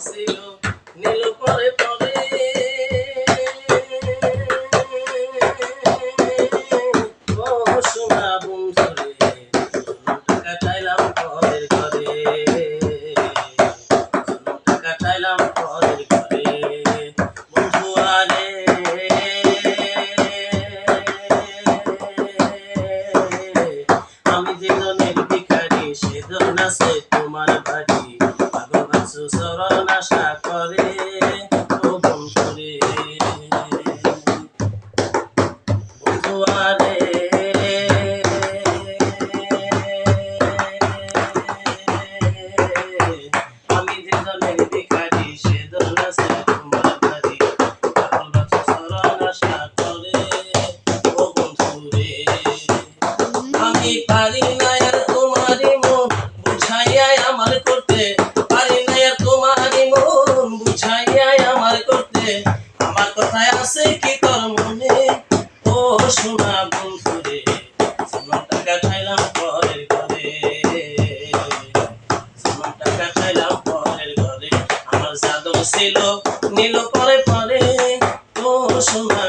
ছিল নীল পরে পরে ও সোনা বন্ধুরে টাকা চাইলাম পরের ঘরে টাকা চাইলাম পরের ঘরে বন্ধু আরে আমি জীবনের ভিখারি সেজন আছে তোমার বাড়ি পাগল বাসু চরণ আশা করে ও বন্ধুরে বন্ধু আরে আমি জীবনের ভিখারি সেজন আছে তোমার বাড়ি পাগল বাসু চরণ আশা করে ও বন্ধুরে আমি পারি না আর তোমারই মন বুঝাইয়া আমার করতে পারি না আর তোমারই মন বুঝাইয়া আমার করতে আমার কথায় আছে কি তোর মনে ও সোনা বন্ধুরে সোনা টাকা খাইলাম পরের ঘরে সোনা টাকা খাইলাম পরের ঘরে আমার জাদু ছিল নীল পরে পরে ও সোনা